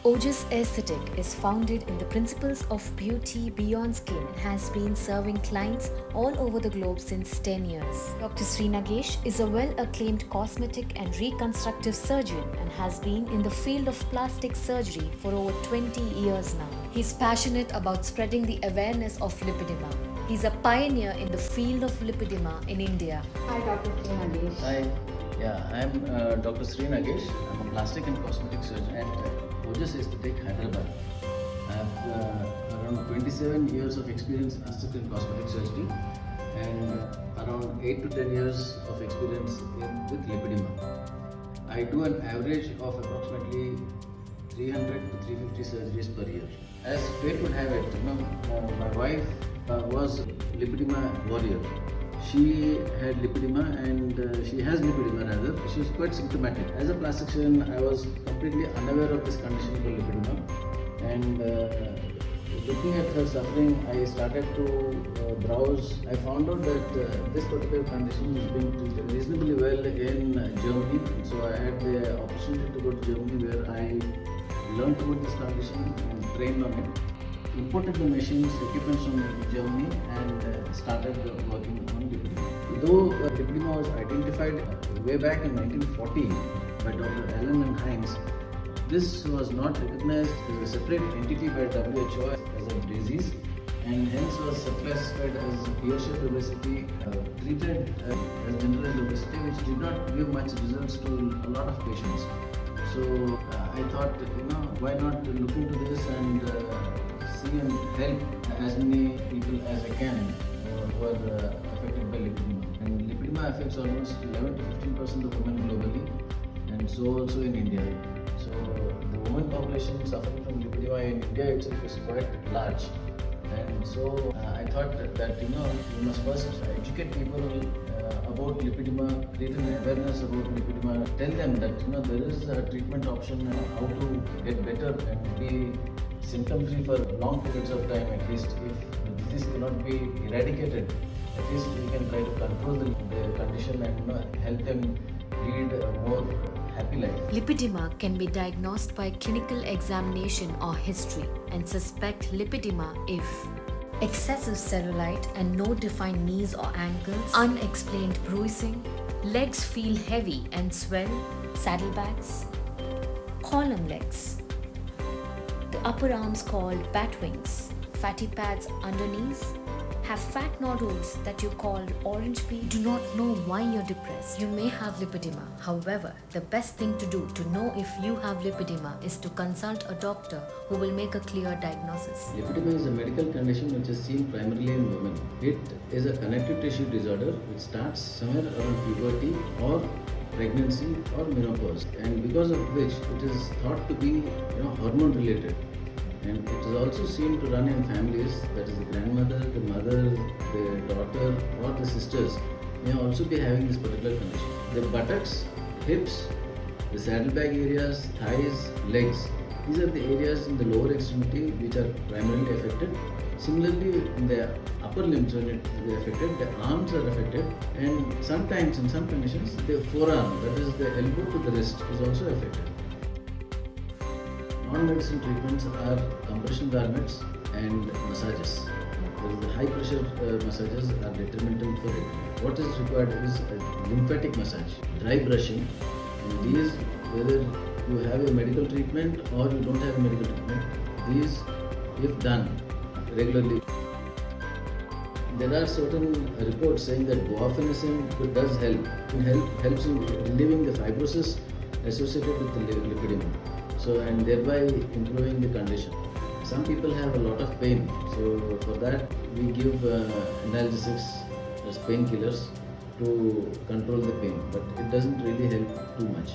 Ojas Aesthetic is founded in the principles of beauty beyond skin and has been serving clients all over the globe since 10 years. Dr. Srinagesh is a well-acclaimed cosmetic and reconstructive surgeon and has been in the field of plastic surgery for over 20 years now. He's passionate about spreading the awareness of lipedema. He's a pioneer in the field of lipedema in India. Hi, Dr. Srinagesh. Hi, I'm Dr. Srinagesh. I'm a plastic and cosmetic surgeon at Ojas Aesthetic, Hyderabad. I have around 27 years of experience in plastic and cosmetic surgery and around 8 to 10 years of experience with lipedema. I do an average of approximately 300 to 350 surgeries per year. As fate would have it, my wife was lipedema warrior. She had lipedema and she has lipedema rather. She was quite symptomatic. As a plastic surgeon, I was completely unaware of this condition called lipedema. And looking at her suffering, I started to browse. I found out that this particular condition is being treated reasonably well in Germany. So I had the opportunity to go to Germany where I learned about this condition and trained on it. Imported the machines, equipments from Germany and started working on lipedema. Though lipedema was identified way back in 1940 by Dr. Allen and Heinz, this was not recognized as a separate entity by WHO as a disease and hence was classified as pear-shaped obesity, treated as generalized obesity, which did not give much results to a lot of patients. So I thought, why not look into this and see and help as many people as I can who are affected by lipedema. And lipedema affects almost 11 to 15% of women globally, and so also in India. So the women population suffering from lipedema in India itself is quite large. And so I thought that we must first educate people about lipedema, create an awareness about lipedema, tell them that there is a treatment option how to get better and be symptom free for long periods of time. At least if the disease cannot be eradicated, at least we can try to control the condition and help them lead a more happy life. Lipedema can be diagnosed by clinical examination or history and suspect lipedema if excessive cellulite and no defined knees or ankles, unexplained bruising, legs feel heavy and swell, saddlebags, column legs, the upper arms called bat wings, fatty pads under knees, have fat nodules that you call orange peel, do not know why you're depressed. You may have lipedema. However, the best thing to do to know if you have lipedema is to consult a doctor who will make a clear diagnosis. Lipedema is a medical condition which is seen primarily in women. It is a connective tissue disorder which starts somewhere around puberty or pregnancy or menopause, and because of which it is thought to be hormone related. And it is also seen to run in families, that is the grandmother, the mother, the daughter or the sisters may also be having this particular condition. The buttocks, hips, the saddlebag areas, thighs, legs, these are the areas in the lower extremity which are primarily affected. Similarly, in the upper limbs when it is affected, the arms are affected, and sometimes in some conditions the forearm, that is the elbow to the wrist, is also affected. Non-medicine treatments are compression garments and massages. The high pressure massages are detrimental for it. What is required is a lymphatic massage, dry brushing, and these, whether you have a medical treatment or you don't have a medical treatment, these, if done regularly. There are certain reports saying that guaifenesin does helps in relieving the fibrosis associated with the lipedema. So, and thereby improving the condition. Some people have a lot of pain, so for that we give analgesics as painkillers to control the pain, but it doesn't really help too much.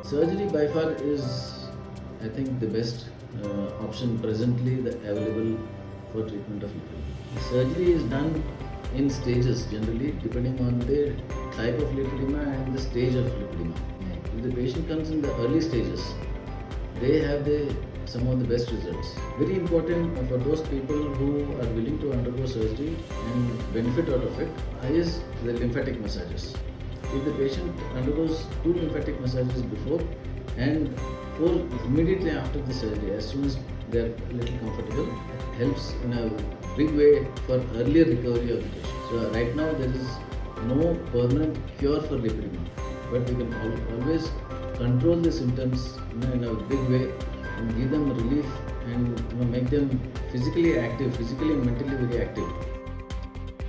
Surgery by far is, I think, the best option presently available for treatment of lipedema. The surgery is done in stages generally depending on the type of lipedema and the stage of lipedema. If the patient comes in the early stages, they have some of the best results. Very important for those people who are willing to undergo surgery and benefit out of it is the lymphatic massages. If the patient undergoes 2 lymphatic massages before and before, immediately after the surgery, as soon as they are a little comfortable, helps in a big way for earlier recovery of the patient. So right now there is no permanent cure for lipedema, but we can always control the symptoms in a big way and give them relief and make them physically active, physically and mentally very active.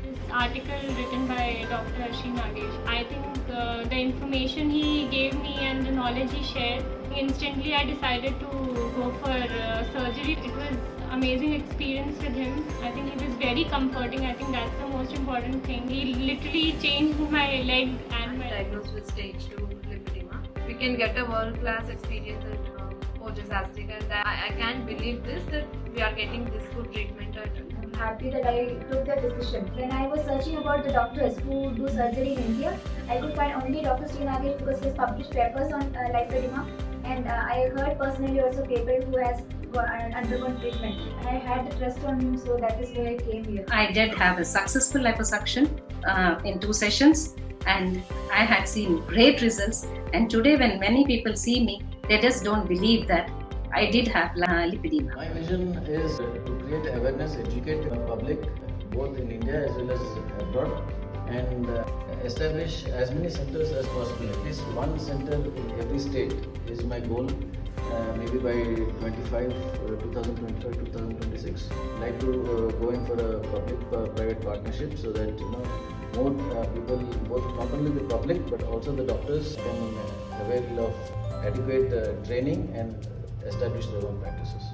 This article written by Dr. Srinagesh, I think the information he gave me and the knowledge he shared, instantly I decided to go for surgery. It was amazing experience with him. I think he was very comforting. I think that's the most important thing. He literally changed my leg and my... Diagnosed with stage 2 lipedema. We can get a world-class experience at Ojasastic, and I can't believe this, that we are getting this good treatment. I'm happy that I took that decision. When I was searching about the doctors who do surgery in India, I could find only Dr. Srinagesh because he has published papers on lipedema, and I heard personally also people who has undergone treatment. And I had the trust on him, so that is why I came here. I did have a successful liposuction in 2 sessions, and I had seen great results. And today when many people see me, they just don't believe that I did have lipedema. My vision is to create awareness, educate the public both in India as well as abroad, and establish as many centers as possible. At least one center in every state is my goal. Maybe by 2025-2026, I'd like to go in for a public-private partnership so that more people, both not only the public but also the doctors, can avail of adequate training and establish their own practices.